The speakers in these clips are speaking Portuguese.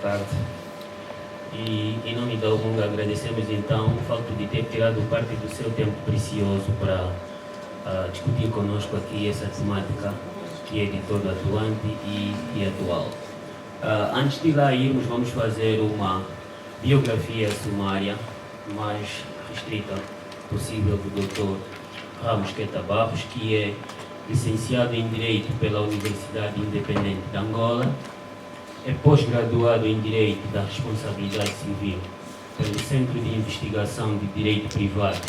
tarde. E em nome da UNGA agradecemos então o facto de ter tirado parte do seu tempo precioso para discutir conosco aqui essa temática que é de todo atuante e atual. Antes de lá irmos, vamos fazer uma biografia sumária mais restrita possível do Dr. Ramos Queta Barros, que é licenciado em Direito pela Universidade Independente de Angola, é pós-graduado em Direito da Responsabilidade Civil pelo Centro de Investigação de Direito Privado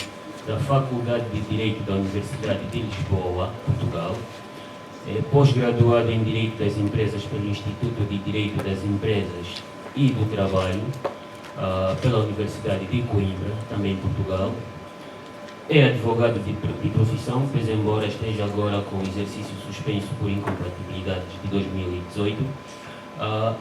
da Faculdade de Direito da Universidade de Lisboa, Portugal, é pós-graduado em Direito das Empresas pelo Instituto de Direito das Empresas e do Trabalho pela Universidade de Coimbra, também em Portugal. É advogado de profissão, pois embora esteja agora com o exercício suspenso por incompatibilidades de 2018,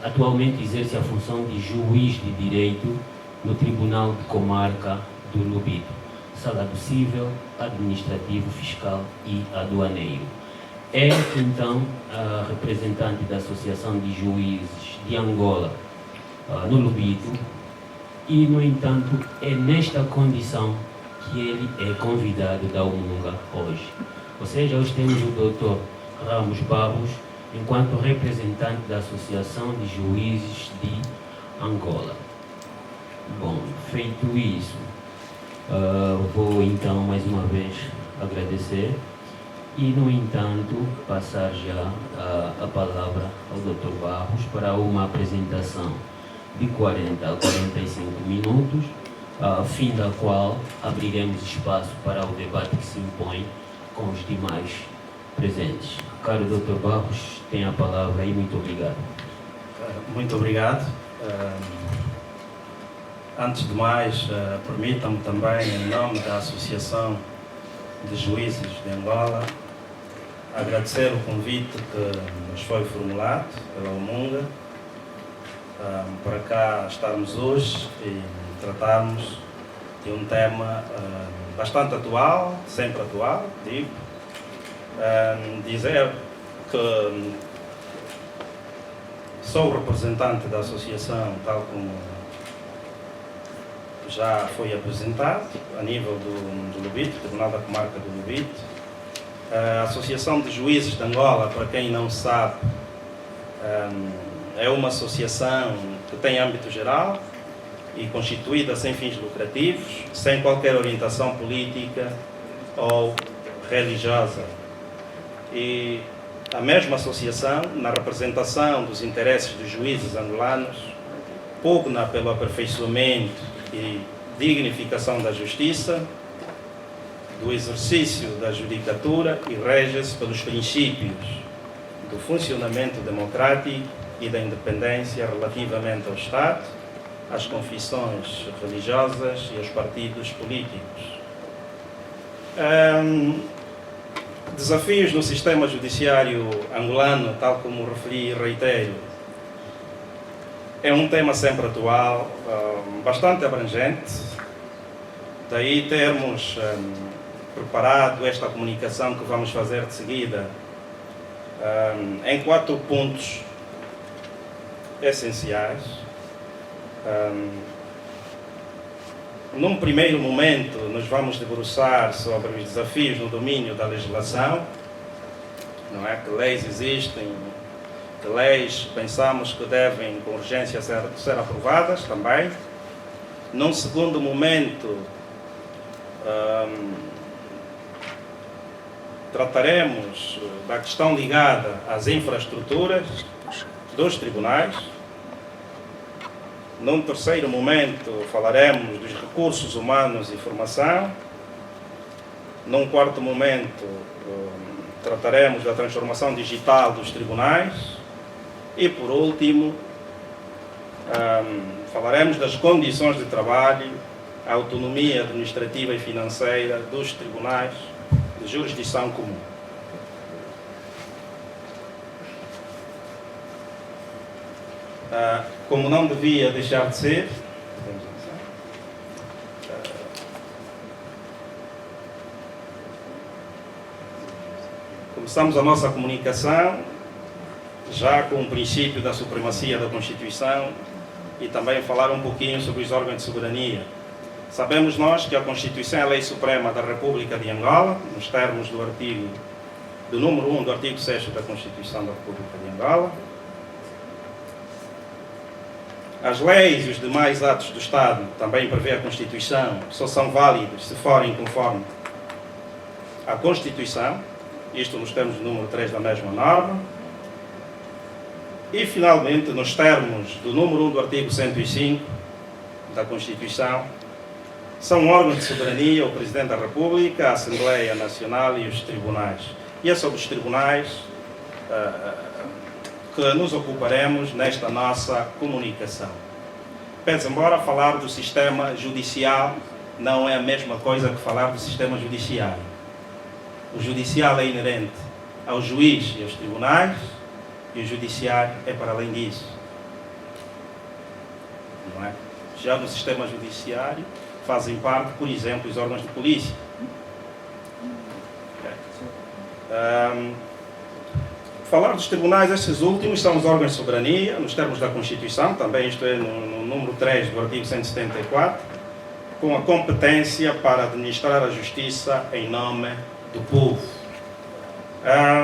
atualmente exerce a função de juiz de direito no Tribunal de Comarca do Lubito, Sala do Cível, Administrativo, Fiscal e Aduaneiro. É, então, a representante da Associação de Juízes de Angola no Lubito e, no entanto, é nesta condição que ele é convidado da UNGA hoje. Ou seja, hoje temos o Dr. Ramos Barros enquanto representante da Associação de Juízes de Angola. Bom, feito isso, vou então mais uma vez agradecer e, no entanto, passar já a palavra ao Dr. Barros para uma apresentação de 40 a 45 minutos, fim da qual abriremos espaço para o debate que se impõe com os demais presentes. Caro Dr. Barros, tem a palavra e muito obrigado. Muito obrigado. Antes de mais, permitam-me também, em nome da Associação de Juízes de Angola, agradecer o convite que nos foi formulado pela UNGA para cá estarmos hoje e tratarmos de um tema bastante atual, sempre atual, digo. Dizer que sou o representante da associação, tal como já foi apresentado, a nível do Lubito, Tribunal da Comarca do Lubito. A Associação de Juízes de Angola, para quem não sabe, é uma associação que tem âmbito geral e constituída sem fins lucrativos, sem qualquer orientação política ou religiosa. E a mesma associação, na representação dos interesses dos juízes angolanos, pugna pelo aperfeiçoamento e dignificação da justiça, do exercício da judicatura e rege-se pelos princípios do funcionamento democrático e da independência relativamente ao Estado, às confissões religiosas e aos partidos políticos. Desafios no sistema judiciário angolano, tal como referi e reitero, é um tema sempre atual, bastante abrangente. Daí termos preparado esta comunicação que vamos fazer de seguida em 4 pontos essenciais. Num primeiro momento, nos vamos debruçar sobre os desafios no domínio da legislação. Não é que leis existem, que leis pensamos que devem, com urgência, ser aprovadas também. Num segundo momento, trataremos da questão ligada às infraestruturas dos tribunais. Num terceiro momento, falaremos dos recursos humanos e formação. Num quarto momento, trataremos da transformação digital dos tribunais. E, por último, falaremos das condições de trabalho, a autonomia administrativa e financeira dos tribunais de jurisdição comum. Como não devia deixar de ser, começamos a nossa comunicação já com o princípio da supremacia da Constituição e também falar um pouquinho sobre os órgãos de soberania. Sabemos nós que a Constituição é a lei suprema da República de Angola, nos termos do número 1 do artigo 6º da Constituição da República de Angola. As leis e os demais atos do Estado, também prevê a Constituição, só são válidos se forem conforme a Constituição, isto nos termos do número 3 da mesma norma. E, finalmente, nos termos do número 1 do artigo 105 da Constituição, são órgãos de soberania o Presidente da República, a Assembleia Nacional e os tribunais. E é sobre os tribunais que nos ocuparemos nesta nossa comunicação. Pese embora falar do sistema judicial não é a mesma coisa que falar do sistema judiciário. O judicial é inerente ao juiz e aos tribunais, e o judiciário é para além disso. Não é? Já no sistema judiciário fazem parte, por exemplo, os órgãos de polícia. Falar dos tribunais, estes últimos são os órgãos de soberania, nos termos da Constituição, também isto é no número 3 do artigo 174, com a competência para administrar a justiça em nome do povo.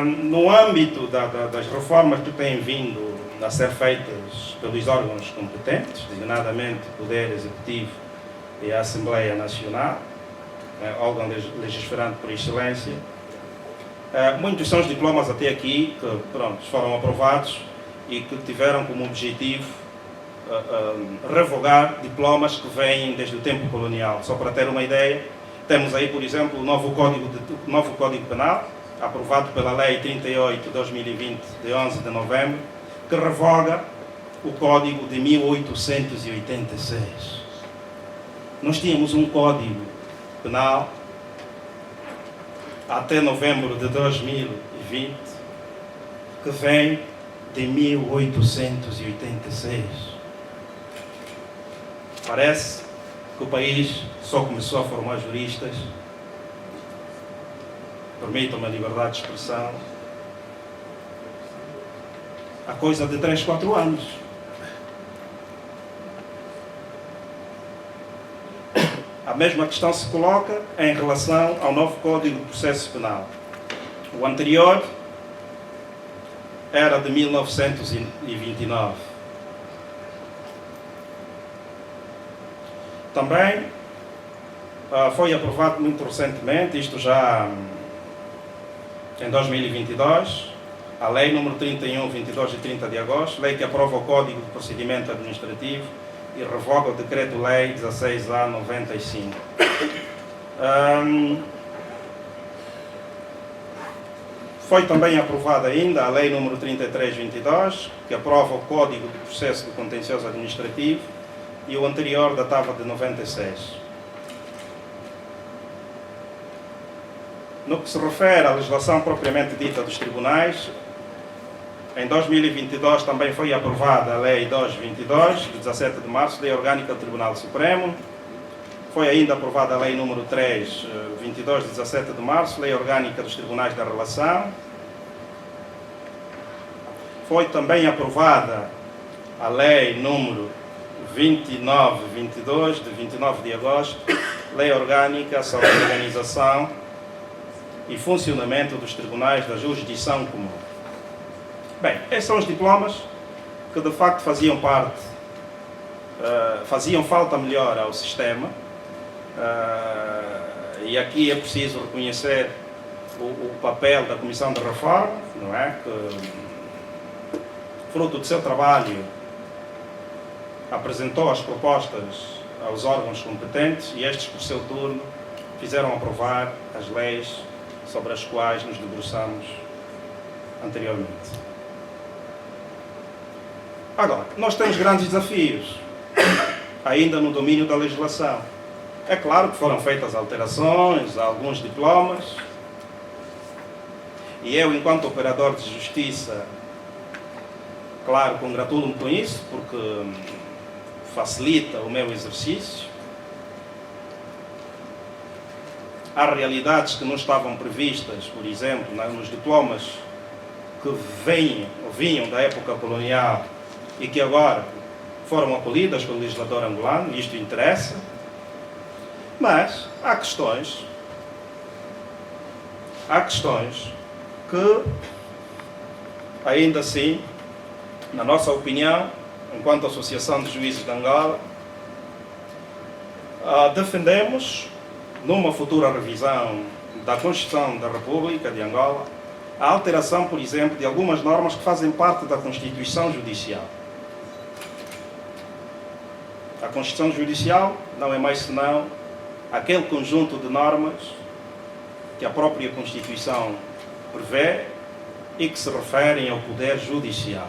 No âmbito das reformas que têm vindo a ser feitas pelos órgãos competentes, designadamente o Poder Executivo e a Assembleia Nacional, órgão legislativo por excelência, muitos são os diplomas até aqui que foram aprovados e que tiveram como objetivo revogar diplomas que vêm desde o tempo colonial. Só para ter uma ideia, temos aí, por exemplo, o novo Código Penal, aprovado pela Lei 38/2020, de 11 de novembro, que revoga o Código de 1886. Nós tínhamos um Código Penal até novembro de 2020, que vem de 1886. Parece que o país só começou a formar juristas, permitam-me a liberdade de expressão, há coisa de 3, 4 anos. A mesma questão se coloca em relação ao novo Código de Processo Penal. O anterior era de 1929. Também foi aprovado muito recentemente, isto já em 2022, a Lei número 31, 22 de 30 de agosto, lei que aprova o Código de Procedimento Administrativo e revoga o Decreto-Lei 16A/95. Foi também aprovada ainda a Lei número 33/22, que aprova o Código de Processo do Contencioso Administrativo, e o anterior datava de 96. No que se refere à legislação propriamente dita dos tribunais, em 2022 também foi aprovada a Lei 222, de 17 de março, Lei Orgânica do Tribunal Supremo. Foi ainda aprovada a Lei número 3/22, de 17 de março, Lei Orgânica dos Tribunais da Relação. Foi também aprovada a Lei número 29/22, de 29 de agosto, Lei Orgânica sobre a Organização e Funcionamento dos Tribunais da Jurisdição Comum. Bem, esses são os diplomas que de facto faziam falta melhor ao sistema, e aqui é preciso reconhecer o papel da Comissão de Reforma, não é? Que, fruto do seu trabalho, apresentou as propostas aos órgãos competentes e estes, por seu turno, fizeram aprovar as leis sobre as quais nos debruçamos anteriormente. Agora, nós temos grandes desafios, ainda no domínio da legislação. É claro que foram feitas alterações a alguns diplomas, e eu, enquanto operador de justiça, claro, congratulo-me com isso, porque facilita o meu exercício. Há realidades que não estavam previstas, por exemplo, nos diplomas que vinham da época colonial e que agora foram acolhidas pelo legislador angolano, isto interessa, mas há questões que, ainda assim, na nossa opinião, enquanto Associação de Juízes de Angola, defendemos, numa futura revisão da Constituição da República de Angola, a alteração, por exemplo, de algumas normas que fazem parte da Constituição Judicial. A Constituição Judicial não é mais senão aquele conjunto de normas que a própria Constituição prevê e que se referem ao Poder Judicial.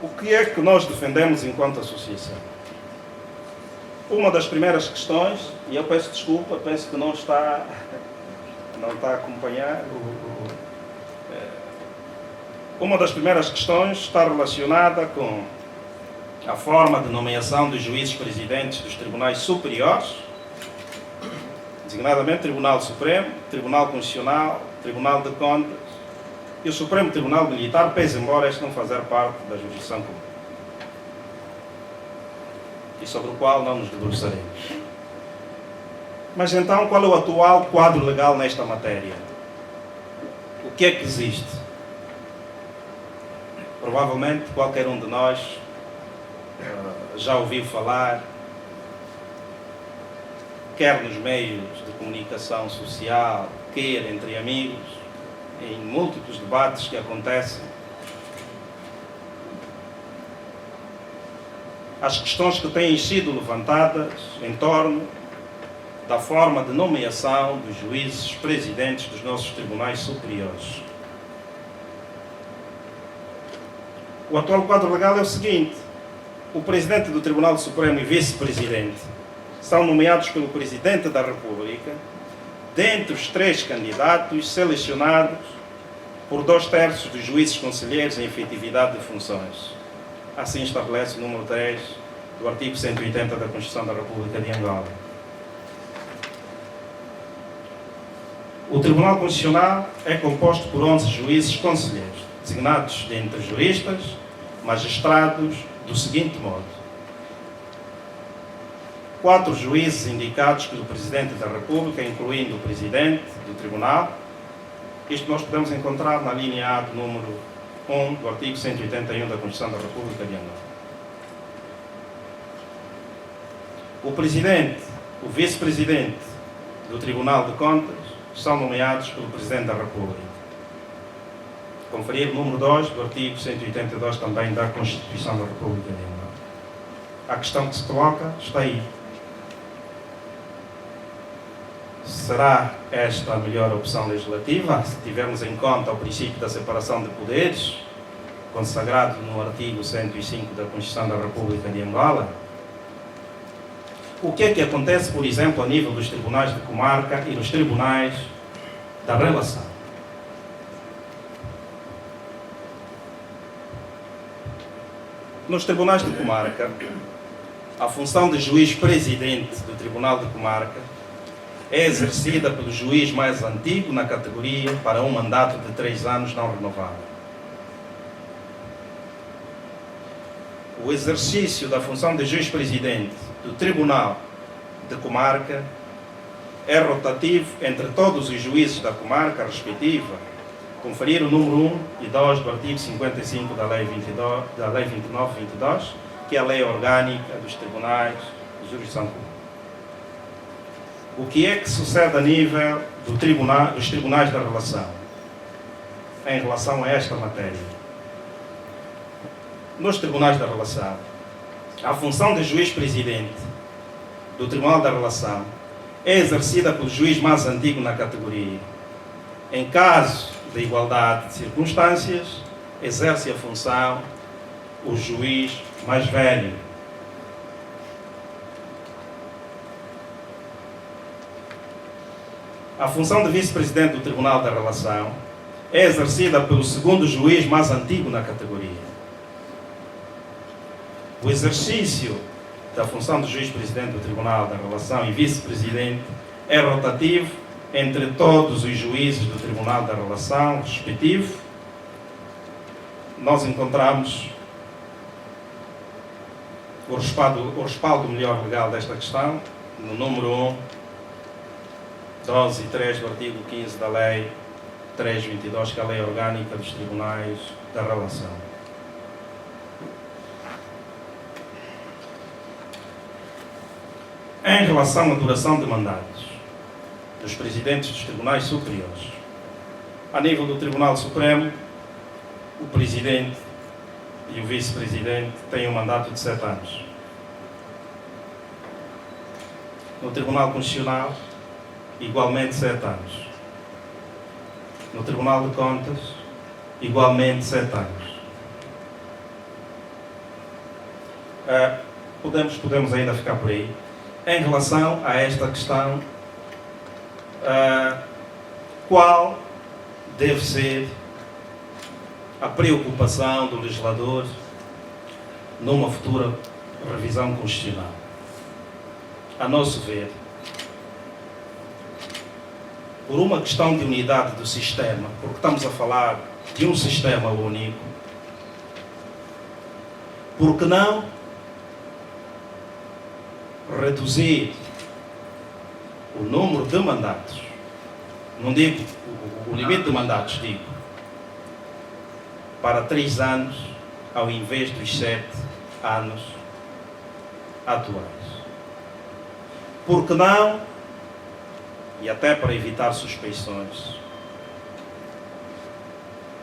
O que é que nós defendemos enquanto associação? Uma das primeiras questões, e eu peço desculpa, penso que não está a acompanhar. Uma das primeiras questões está relacionada com a forma de nomeação dos juízes presidentes dos tribunais superiores, designadamente Tribunal Supremo, Tribunal Constitucional, Tribunal de Contas e o Supremo Tribunal Militar, pese embora este não fazer parte da jurisdição comum, e sobre o qual não nos debruçaremos. Mas então, qual é o atual quadro legal nesta matéria? O que é que existe? Provavelmente qualquer um de nós já ouviu falar, quer nos meios de comunicação social, quer entre amigos, em múltiplos debates que acontecem, as questões que têm sido levantadas em torno da forma de nomeação dos juízes presidentes dos nossos tribunais superiores. O atual quadro legal é o seguinte: o presidente do Tribunal Supremo e vice-presidente são nomeados pelo Presidente da República, dentre os 3 candidatos selecionados por 2/3 dos juízes conselheiros em efetividade de funções. Assim estabelece o número 3 do artigo 180 da Constituição da República de Angola. O Tribunal Constitucional é composto por 11 juízes conselheiros, designados dentre juristas, magistrados, do seguinte modo: 4 juízes indicados pelo Presidente da República, incluindo o Presidente do Tribunal. Isto nós podemos encontrar na linha A do número 1 do artigo 181 da Constituição da República de Angola. O Presidente, o Vice-Presidente do Tribunal de Contas são nomeados pelo Presidente da República. Conferir o número 2 do artigo 182 também da Constituição da República de Angola. A questão que se coloca está aí. Será esta a melhor opção legislativa, se tivermos em conta o princípio da separação de poderes, consagrado no artigo 105 da Constituição da República de Angola? O que é que acontece, por exemplo, a nível dos tribunais de comarca e dos tribunais da relação? Nos tribunais de comarca, a função de juiz-presidente do Tribunal de Comarca é exercida pelo juiz mais antigo na categoria para um mandato de 3 anos não renovável. O exercício da função de juiz-presidente do Tribunal de Comarca é rotativo entre todos os juízes da comarca respectiva. Conferir o número 1 e 2 do artigo 55 da Lei 29/22, que é a lei orgânica dos tribunais de jurisdição comum. O que é que sucede a nível dos tribunais da relação em relação a esta matéria? Nos tribunais da relação, a função de juiz-presidente do Tribunal da Relação é exercida pelo juiz mais antigo na categoria. Em caso de igualdade de circunstâncias, exerce a função o juiz mais velho. A função de vice-presidente do Tribunal da Relação é exercida pelo segundo juiz mais antigo na categoria. O exercício da função de juiz-presidente do Tribunal da Relação e vice-presidente é rotativo entre todos os juízes do Tribunal da Relação respectivo, nós encontramos o respaldo melhor legal desta questão no número 1, 12 e 3 do artigo 15 da Lei 322, que é a Lei Orgânica dos Tribunais da Relação. Em relação à duração de mandatos dos presidentes dos tribunais superiores, a nível do Tribunal Supremo, o presidente e o vice-presidente têm um mandato de 7 anos. No Tribunal Constitucional, igualmente 7 anos. No Tribunal de Contas, igualmente 7 anos. Podemos ainda ficar por aí. Em relação a esta questão, qual deve ser a preocupação do legislador numa futura revisão constitucional? A nosso ver, por uma questão de unidade do sistema, porque estamos a falar de um sistema único, por que não reduzir o número de mandatos? Não digo o limite de mandatos, digo, para 3 anos, ao invés dos 7 anos atuais. Por que não, e até para evitar suspeições,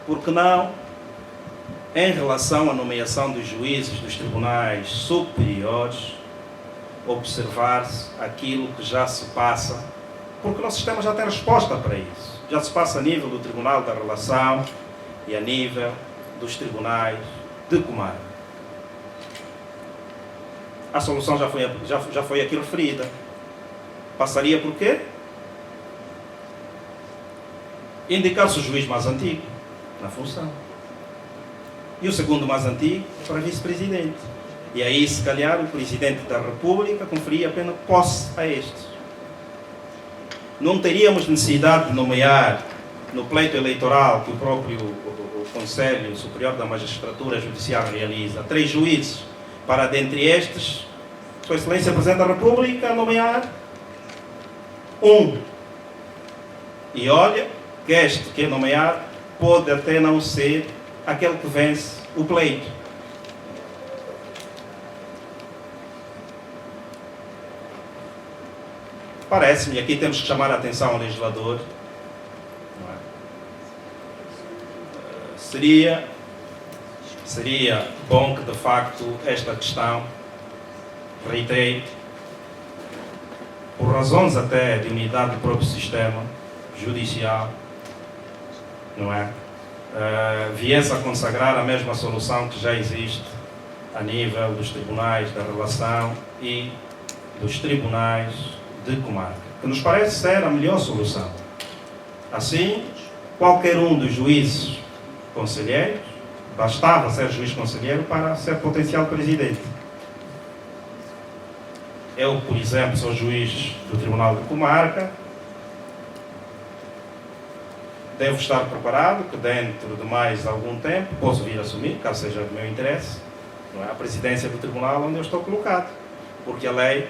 por que não, em relação à nomeação dos juízes dos tribunais superiores, observar-se aquilo que já se passa, porque o nosso sistema já tem resposta para isso. Já se passa a nível do Tribunal da Relação e a nível dos tribunais de comarca. A solução já foi aqui referida. Passaria por quê? Indicar-se o juiz mais antigo na função. E o segundo mais antigo para vice-presidente. E aí, se calhar, o Presidente da República conferia apenas posse a estes. Não teríamos necessidade de nomear, no pleito eleitoral que o próprio Conselho Superior da Magistratura Judicial realiza, 3 juízes, para, dentre estes, Sua Excelência Presidente da República, nomear 1. E olha que este que é nomeado pode até não ser aquele que vence o pleito. Parece-me, e aqui temos que chamar a atenção ao legislador, não é? Seria bom que, de facto, esta questão, reitero, por razões até de unidade do próprio sistema judicial, não é? Viesse a consagrar a mesma solução que já existe a nível dos tribunais da relação e dos tribunais de comarca, que nos parece ser a melhor solução. Assim, qualquer um dos juízes conselheiros, bastava ser juiz conselheiro para ser potencial presidente. Eu, por exemplo, sou juiz do Tribunal de Comarca, devo estar preparado que dentro de mais algum tempo posso vir a assumir, caso seja do meu interesse, não é, a presidência do tribunal onde eu estou colocado, porque a lei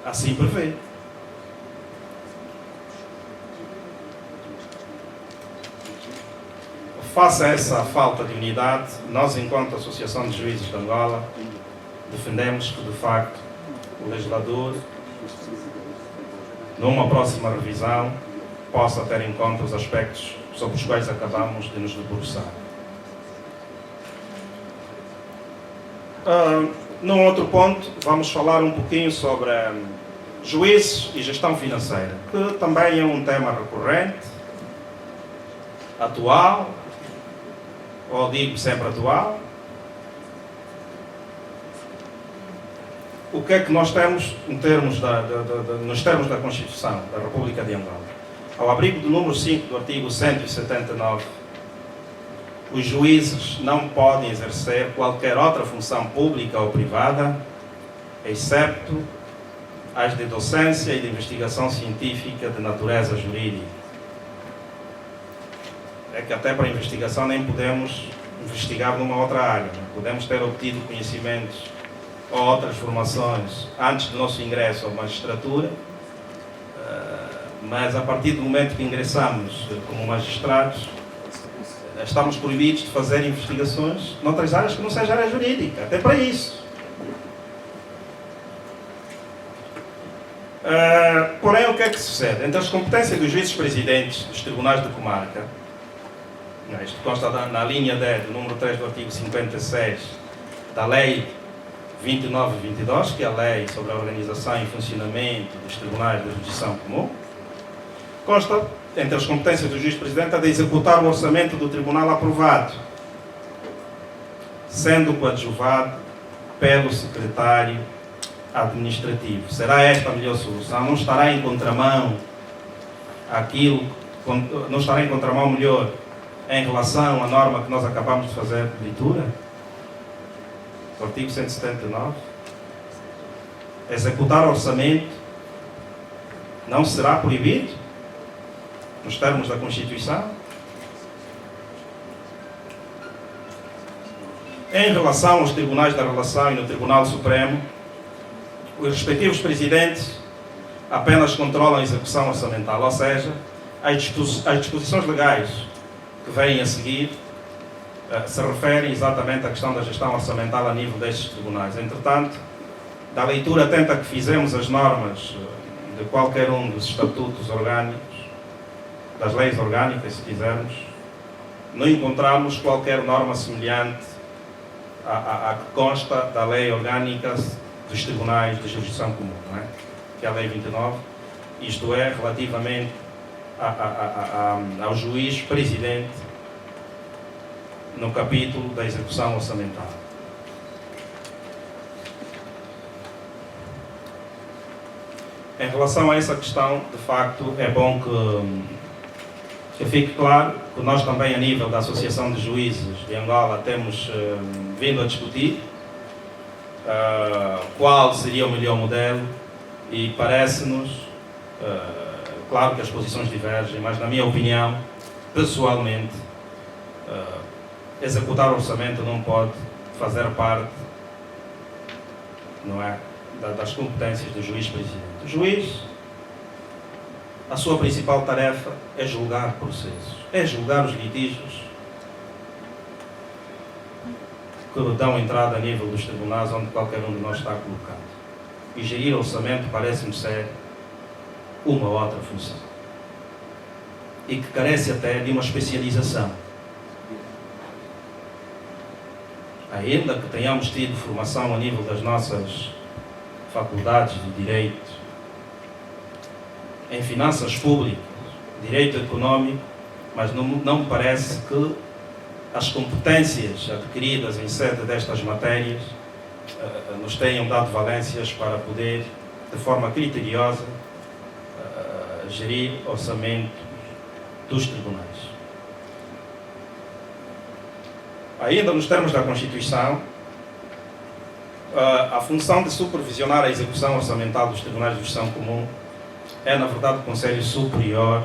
assim prevê. Face a essa falta de unidade, nós, enquanto Associação de Juízes de Angola, defendemos que, de facto, o legislador, numa próxima revisão, possa ter em conta os aspectos sobre os quais acabamos de nos debruçar. Num outro ponto, vamos falar um pouquinho sobre juízes e gestão financeira, que também é um tema recorrente, atual, ou digo sempre atual. O que é que nós temos em termos nos termos da Constituição da República de Angola? Ao abrigo do número 5 do artigo 179, os juízes não podem exercer qualquer outra função pública ou privada, excepto às de docência e de investigação científica de natureza jurídica. É que até para a investigação nem podemos investigar numa outra área, não? Podemos ter obtido conhecimentos ou outras formações antes do nosso ingresso à magistratura, mas a partir do momento que ingressamos como magistrados, estamos proibidos de fazer investigações noutras áreas que não seja área jurídica, até para isso. Porém, o que é que sucede? Entre as competências dos juízes presidentes dos tribunais de comarca, isto consta na linha 10 do número 3 do artigo 56 da Lei 29/22, que é a Lei sobre a Organização e Funcionamento dos Tribunais de Jurisdição Comum, consta, entre as competências do juiz-presidente, a de executar o orçamento do tribunal aprovado, sendo coadjuvado pelo secretário administrativo. Será esta a melhor solução? Não estará em contramão não estará em contramão melhor em relação à norma que nós acabamos de fazer leitura? O artigo 179. Executar orçamento não será proibido nos termos da Constituição? Em relação aos tribunais da relação e no Tribunal Supremo, os respectivos presidentes apenas controlam a execução orçamental, ou seja, as disposições legais que vêm a seguir se referem exatamente à questão da gestão orçamental a nível destes tribunais. Entretanto, da leitura atenta que fizemos as normas de qualquer um dos estatutos orgânicos, das leis orgânicas, se quisermos, não encontramos qualquer norma semelhante à que consta da lei orgânica dos tribunais de jurisdição comum, não é? Que é a Lei 29, isto é, relativamente ao juiz presidente no capítulo da execução orçamental. Em relação a essa questão, de facto, é bom que fique claro que nós também, a nível da Associação de Juízes de Angola, temos vindo a discutir qual seria o melhor modelo e parece-nos, claro que as posições divergem, mas na minha opinião, pessoalmente, executar o orçamento não pode fazer parte, não é, das competências do juiz-presidente. O juiz, a sua principal tarefa é julgar processos, é julgar os litígios que dão entrada a nível dos tribunais onde qualquer um de nós está colocado. E gerir o orçamento parece-me ser uma outra função. E que carece até de uma especialização. Ainda que tenhamos tido formação a nível das nossas faculdades de Direito, em finanças públicas, Direito Econômico, mas não me parece que as competências adquiridas em sede destas matérias nos tenham dado valências para poder, de forma criteriosa, gerir orçamento dos tribunais. Ainda nos termos da Constituição, a função de supervisionar a execução orçamental dos tribunais de jurisdição comum é, na verdade, o Conselho Superior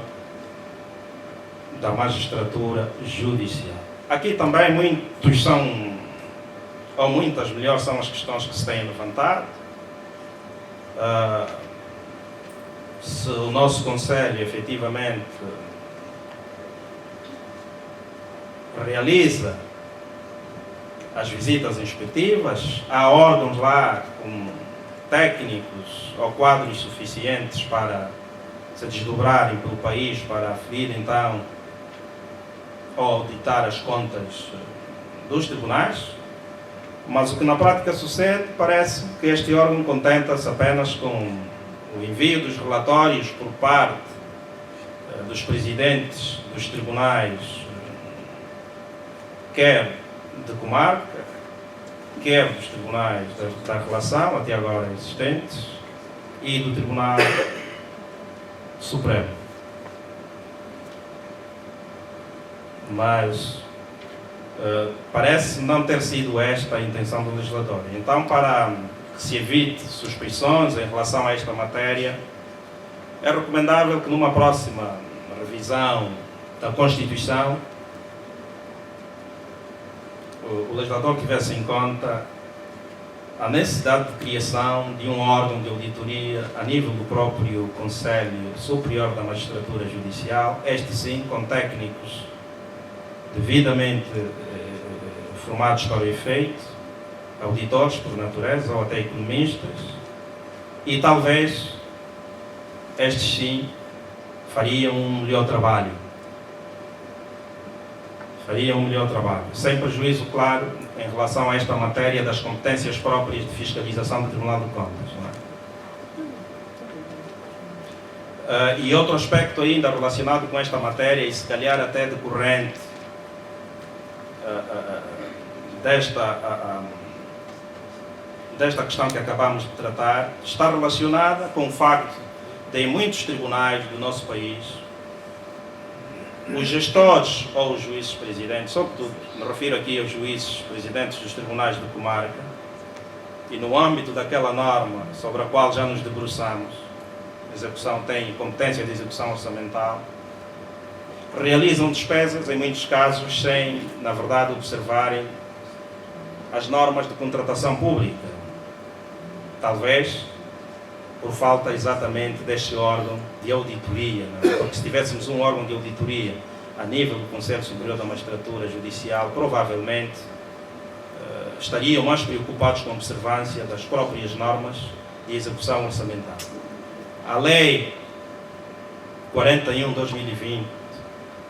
da Magistratura Judicial. Aqui também muitos são, ou muitas melhores, são as questões que se têm levantado. Se o nosso Conselho efetivamente realiza as visitas inspectivas, há órgãos lá com técnicos ou quadros suficientes para se desdobrarem pelo país para aferir então ou auditar as contas dos tribunais, mas o que na prática sucede parece que este órgão contenta-se apenas com o envio dos relatórios por parte dos presidentes dos tribunais, quer de comarca, quer dos tribunais da relação, até agora existentes, e do Tribunal Supremo. Mas parece não ter sido esta a intenção do legislatório. Então, para que que se evite suspeições em relação a esta matéria, é recomendável que numa próxima revisão da Constituição o legislador tivesse em conta a necessidade de criação de um órgão de auditoria a nível do próprio Conselho Superior da Magistratura Judicial, este sim com técnicos devidamente formados para o efeito, auditores por natureza ou até economistas, e talvez estes sim fariam um melhor trabalho. Sem prejuízo, claro, em relação a esta matéria das competências próprias de fiscalização do Tribunal de Contas. Não é? E outro aspecto ainda relacionado com esta matéria, e se calhar até decorrente desta questão que acabamos de tratar, está relacionada com o facto de, em muitos tribunais do nosso país, os gestores ou os juízes presidentes, sobretudo me refiro aqui aos juízes presidentes dos tribunais de comarca, e no âmbito daquela norma sobre a qual já nos debruçamos, a execução tem competência de execução orçamental, realizam despesas, em muitos casos, sem, na verdade, observarem as normas de contratação pública. Talvez por falta exatamente deste órgão de auditoria, não é? Porque se tivéssemos um órgão de auditoria a nível do Conselho Superior da Magistratura Judicial, provavelmente estariam mais preocupados com a observância das próprias normas de execução orçamental. A Lei 41/2020,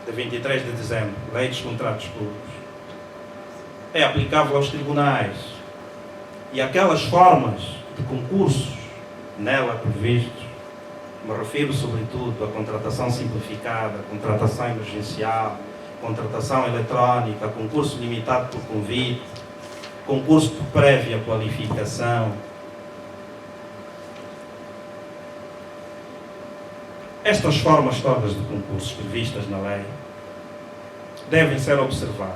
de 23 de dezembro, Lei dos Contratos Públicos, é aplicável aos tribunais, e aquelas formas de concursos nela previstos, me refiro sobretudo à contratação simplificada, contratação emergencial, contratação eletrónica, concurso limitado por convite, concurso por prévia qualificação. Estas formas todas de concursos previstas na lei devem ser observadas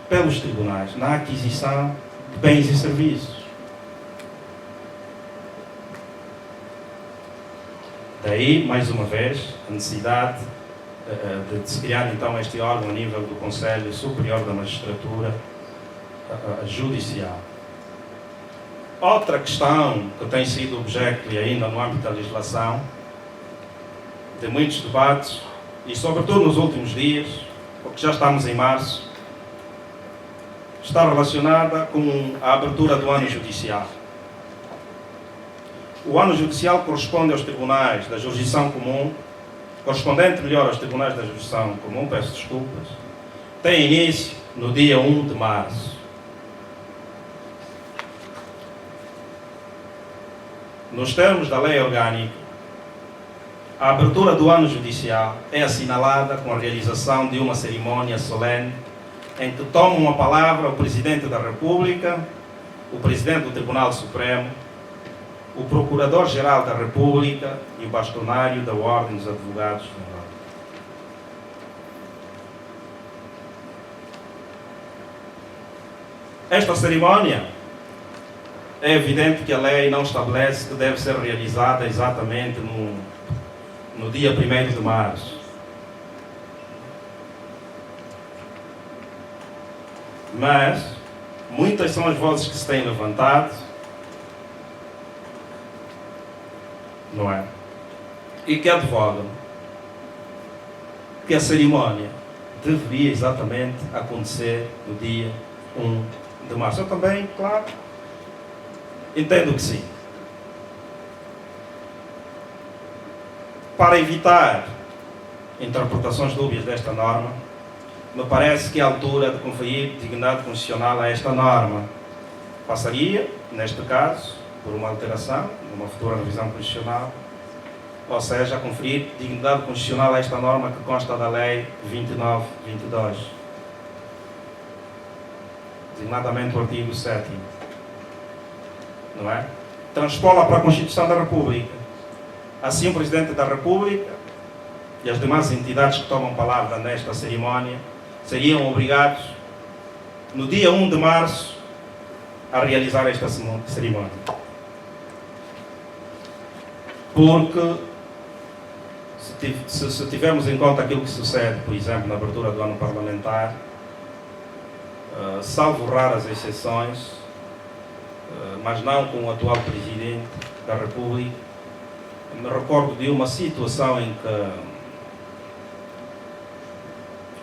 pelos tribunais na aquisição de bens e serviços. Daí, mais uma vez, a necessidade de se criar então este órgão a nível do Conselho Superior da Magistratura Judicial. Outra questão que tem sido objeto, e ainda no âmbito da legislação, de muitos debates, e sobretudo nos últimos dias, porque já estamos em março, está relacionada com a abertura do ano judicial. O ano judicial corresponde aos tribunais da jurisdição comum, correspondente melhor aos tribunais da jurisdição comum, peço desculpas, tem início no dia 1 de março. Nos termos da lei orgânica, a abertura do ano judicial é assinalada com a realização de uma cerimónia solene em que tomam a palavra o Presidente da República, o Presidente do Tribunal Supremo, o Procurador-Geral da República e o Bastonário da Ordem dos Advogados Gerais. Esta cerimónia, é evidente que a lei não estabelece que deve ser realizada exatamente no dia 1º de março. Mas muitas são as vozes que se têm levantado, não é? E que advogam que a cerimónia deveria exatamente acontecer no dia 1 de março. Eu também, claro, entendo que sim. Para evitar interpretações dúbias desta norma, me parece que é a altura de conferir dignidade constitucional a esta norma. Passaria, neste caso, por uma alteração, numa futura revisão constitucional, ou seja, a conferir dignidade constitucional a esta norma que consta da Lei 29/22, designadamente o artigo 7º, não é? Transpô-la para a Constituição da República. Assim, o Presidente da República e as demais entidades que tomam palavra nesta cerimónia seriam obrigados, no dia 1 de março, a realizar esta cerimónia. porque se tivermos em conta aquilo que sucede, por exemplo, na abertura do ano parlamentar, salvo raras exceções, mas não com o atual Presidente da República, me recordo de uma situação em que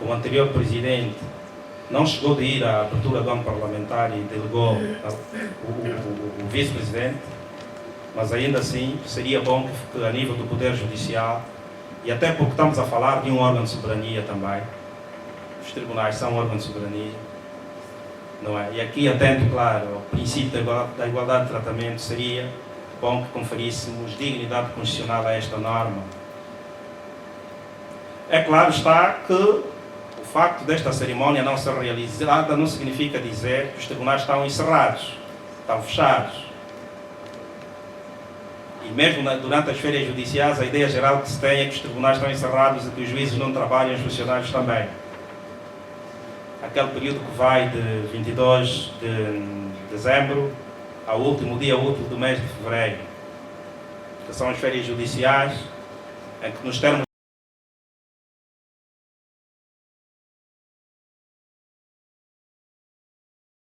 o anterior Presidente não chegou de ir à abertura do ano parlamentar e delegou o Vice-Presidente, mas ainda assim seria bom que a nível do Poder Judicial, e até porque estamos a falar de um órgão de soberania também, os tribunais são um órgão de soberania, não é? E aqui, atento, claro, ao princípio da igualdade de tratamento, seria bom que conferíssemos dignidade constitucional a esta norma. É claro está que o facto desta cerimónia não ser realizada não significa dizer que os tribunais estão encerrados, estão fechados. E mesmo durante as férias judiciais, a ideia geral que se tem é que os tribunais estão encerrados e que os juízes não trabalham e os funcionários também. Aquele período que vai de 22 de dezembro ao último dia útil do mês de fevereiro, que são as férias judiciais, em que nos termos